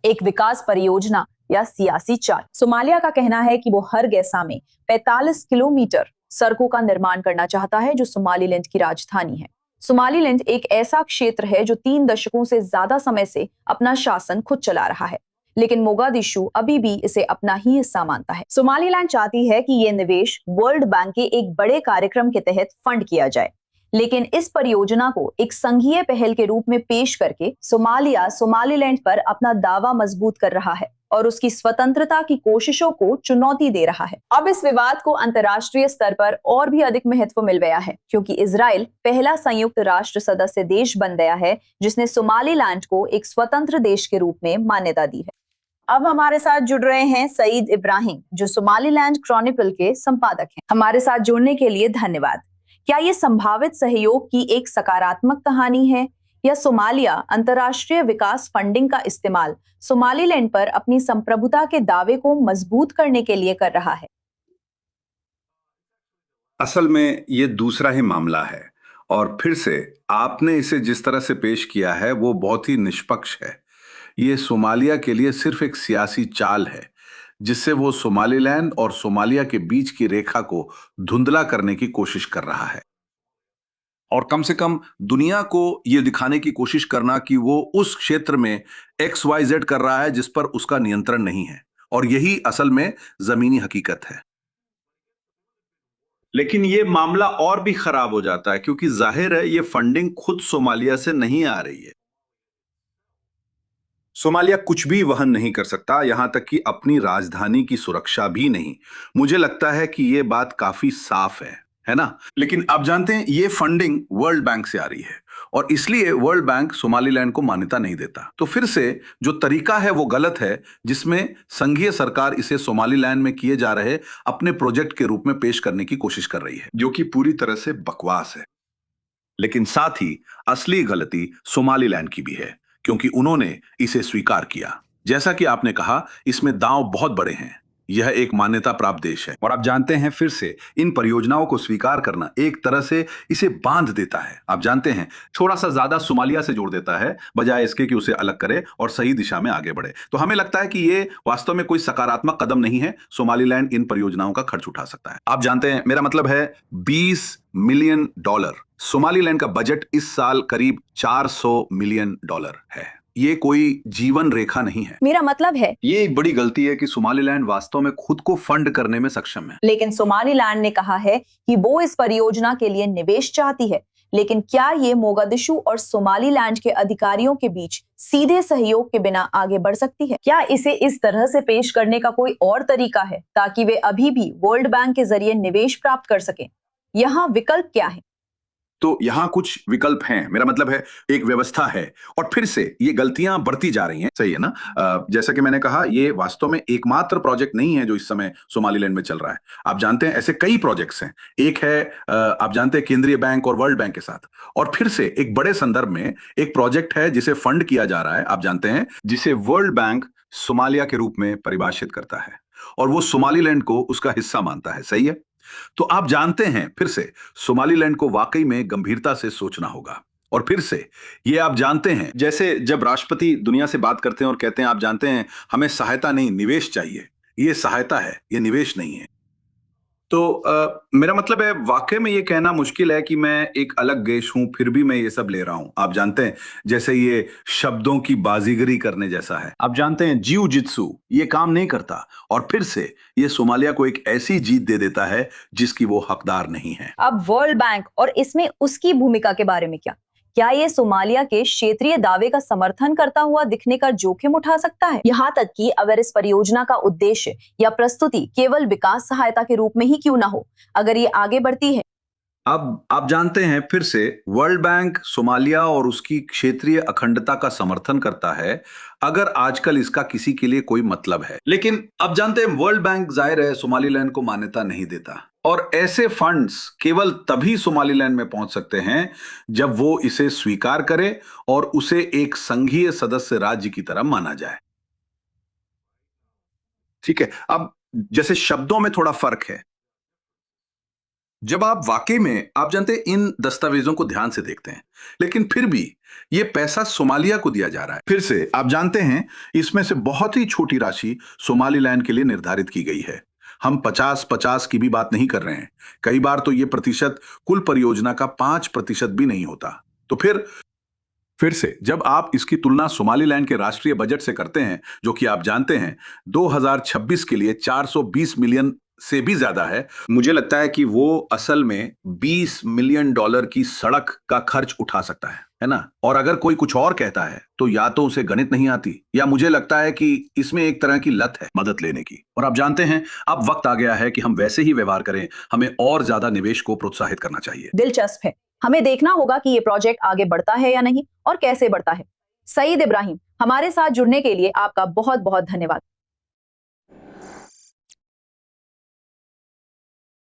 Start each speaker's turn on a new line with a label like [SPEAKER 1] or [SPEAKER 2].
[SPEAKER 1] एक विकास परियोजना या सियासी चाल। सोमालिया का कहना है कि वो हर गैसा में 45 किलोमीटर सड़कों का निर्माण करना चाहता है, जो सोमालीलैंड की राजधानी है। सोमालीलैंड एक ऐसा क्षेत्र है जो 3 दशकों से ज्यादा समय से अपना शासन खुद चला रहा है, लेकिन मोगादिशु अभी भी इसे अपना ही हिस्सा मानता है। सोमालीलैंड चाहती है कि ये निवेश वर्ल्ड बैंक के एक बड़े कार्यक्रम के तहत फंड किया जाए, लेकिन इस परियोजना को एक संघीय पहल के रूप में पेश करके सोमालिया सोमालीलैंड पर अपना दावा मजबूत कर रहा है और उसकी स्वतंत्रता की कोशिशों को चुनौती दे रहा है। अब इस विवाद को अंतर्राष्ट्रीय स्तर पर और भी अधिक महत्व मिल गया है, क्योंकि इजराइल पहला संयुक्त राष्ट्र सदस्य देश बन गया है जिसने सोमालीलैंड को एक स्वतंत्र देश के रूप में मान्यता दी है। अब हमारे साथ जुड़ रहे हैं सईद इब्राहिम, जो सोमालीलैंड क्रॉनिकल के संपादक हैं। हमारे साथ जुड़ने के लिए धन्यवाद। क्या ये संभावित सहयोग की एक सकारात्मक कहानी है, या सोमालिया अंतर्राष्ट्रीय विकास फंडिंग का इस्तेमाल सोमालीलैंड पर अपनी संप्रभुता के दावे को मजबूत करने के लिए कर रहा है?
[SPEAKER 2] असल में ये दूसरा ही मामला है, और फिर से आपने इसे जिस तरह से पेश किया है वो बहुत ही निष्पक्ष है। ये सोमालिया के लिए सिर्फ एक सियासी चाल है, जिससे वो सोमालीलैंड और सोमालिया के बीच की रेखा को धुंधला करने की कोशिश कर रहा है, और कम से कम दुनिया को ये दिखाने की कोशिश करना कि वो उस क्षेत्र में XYZ कर रहा है जिस पर उसका नियंत्रण नहीं है, और यही असल में जमीनी हकीकत है। लेकिन ये मामला और भी खराब हो जाता है, क्योंकि जाहिर है ये फंडिंग खुद सोमालिया से नहीं आ रही है। सोमालिया कुछ भी वहन नहीं कर सकता, यहां तक कि अपनी राजधानी की सुरक्षा भी नहीं। मुझे लगता है कि ये बात काफी साफ है ना? लेकिन आप जानते हैं ये फंडिंग वर्ल्ड बैंक से आ रही है, और इसलिए वर्ल्ड बैंक सोमालीलैंड को मान्यता नहीं देता। तो फिर से जो तरीका है वो गलत है, जिसमें संघीय सरकार इसे सोमालीलैंड में किए जा रहे अपने प्रोजेक्ट के रूप में पेश करने की कोशिश कर रही है, जो कि पूरी तरह से बकवास है। लेकिन साथ ही असली गलती सोमालीलैंड की भी है, क्योंकि उन्होंने इसे स्वीकार किया। जैसा कि आपने कहा, इसमें दांव बहुत बड़े हैं। यह एक मान्यता प्राप्त देश है, और आप जानते हैं फिर से इन परियोजनाओं को स्वीकार करना एक तरह से इसे बांध देता है। आप जानते हैं, थोड़ा सा ज्यादा सोमालिया से जोड़ देता है, बजाय इसके कि उसे अलग करे और सही दिशा में आगे बढ़े। तो हमें लगता है कि ये वास्तव में कोई सकारात्मक कदम नहीं है। सोमालीलैंड इन परियोजनाओं का खर्च उठा सकता है। आप जानते हैं, मेरा मतलब है $20 मिलियन। सोमालीलैंड का बजट इस साल करीब $400 मिलियन है। ये कोई जीवन रेखा नहीं है।
[SPEAKER 1] मेरा मतलब है,
[SPEAKER 2] ये एक बड़ी गलती है कि सोमालीलैंड वास्तव में खुद को फंड करने में सक्षम है।
[SPEAKER 1] लेकिन सोमालीलैंड ने कहा है कि वो इस परियोजना के लिए निवेश चाहती है। लेकिन क्या ये मोगादिशु और सोमालीलैंड के अधिकारियों के बीच सीधे सहयोग के बिना आगे बढ़ सकती है? क्या इसे इस तरह से पेश करने का कोई और तरीका है, ताकि वे अभी भी वर्ल्ड बैंक के जरिए निवेश प्राप्त कर सकें? यहाँ विकल्प क्या है?
[SPEAKER 2] तो यहां कुछ विकल्प हैं। मेरा मतलब है, एक व्यवस्था है, और फिर से ये गलतियां बढ़ती जा रही हैं। सही है ना? जैसा कि मैंने कहा, ये वास्तव में एकमात्र प्रोजेक्ट नहीं है जो इस समय सोमालीलैंड में चल रहा है। आप जानते हैं, ऐसे कई प्रोजेक्ट्स हैं। एक है, आप जानते हैं, केंद्रीय बैंक और वर्ल्ड बैंक के साथ, और फिर से एक बड़े संदर्भ में एक प्रोजेक्ट है जिसे फंड किया जा रहा है, आप जानते हैं, जिसे वर्ल्ड बैंक सोमालिया के रूप में परिभाषित करता है, और वो सोमालीलैंड को उसका हिस्सा मानता है। सही है? तो आप जानते हैं, फिर से सोमालीलैंड को वाकई में गंभीरता से सोचना होगा। और फिर से ये आप जानते हैं, जैसे जब राष्ट्रपति दुनिया से बात करते हैं और कहते हैं, आप जानते हैं, हमें सहायता नहीं निवेश चाहिए। ये सहायता है, ये निवेश नहीं है। तो मेरा मतलब है, वाकई में ये कहना मुश्किल है कि मैं एक अलग देश हूं फिर भी मैं ये सब ले रहा हूं। आप जानते हैं, जैसे ये शब्दों की बाजीगरी करने जैसा है। आप जानते हैं, जिऊ जित्सु ये काम नहीं करता, और फिर से ये सोमालिया को एक ऐसी जीत दे देता है जिसकी वो हकदार नहीं है।
[SPEAKER 1] अब वर्ल्ड बैंक और इसमें उसकी भूमिका के बारे में क्या? क्या ये सोमालिया के क्षेत्रीय दावे का समर्थन करता हुआ दिखने का जोखिम उठा सकता है? यहाँ तक कि अगर इस परियोजना का उद्देश्य या प्रस्तुति केवल विकास सहायता के रूप में ही क्यों ना हो, अगर ये आगे बढ़ती है।
[SPEAKER 2] अब आप जानते हैं, फिर से वर्ल्ड बैंक सोमालिया और उसकी क्षेत्रीय अखंडता का समर्थन करता है, अगर आजकल इसका किसी के लिए कोई मतलब है। लेकिन आप जानते हैं, वर्ल्ड बैंक जाहिर है सोमालीलैंड को मान्यता नहीं देता, और ऐसे फंड्स केवल तभी सोमालीलैंड में पहुंच सकते हैं जब वो इसे स्वीकार करे और उसे एक संघीय सदस्य राज्य की तरह माना जाए। ठीक है? अब जैसे शब्दों में थोड़ा फर्क है। जब आप वाकई में आप जानते हैं इन दस्तावेजों को ध्यान से देखते हैं, लेकिन फिर भी ये पैसा सोमालिया को दिया जा रहा है। फिर से आप जानते हैं इसमें से बहुत ही छोटी राशि सोमालीलैंड के लिए निर्धारित की गई है। हम 50-50 की भी बात नहीं कर रहे हैं। कई बार तो ये प्रतिशत कुल परियोजना का 5% भी नहीं होता। तो फिर से जब आप इसकी तुलना सोमालीलैंड के राष्ट्रीय बजट से करते हैं, जो कि आप जानते हैं 2026 के लिए 420 मिलियन से भी ज्यादा है, मुझे लगता है कि वो असल में 20 मिलियन डॉलर की सड़क का खर्च उठा सकता है ना? और अगर कोई कुछ और कहता है तो या तो उसे गणित नहीं आती, या मुझे लगता है कि इसमें एक तरह की लत है मदद लेने की। और आप जानते हैं अब वक्त आ गया है कि हम वैसे ही व्यवहार करें। हमें और ज्यादा निवेश को प्रोत्साहित करना चाहिए।
[SPEAKER 1] दिलचस्प है। हमें देखना होगा कि ये प्रोजेक्ट आगे बढ़ता है या नहीं और कैसे बढ़ता है। सईद इब्राहिम, हमारे साथ जुड़ने के लिए आपका बहुत बहुत धन्यवाद।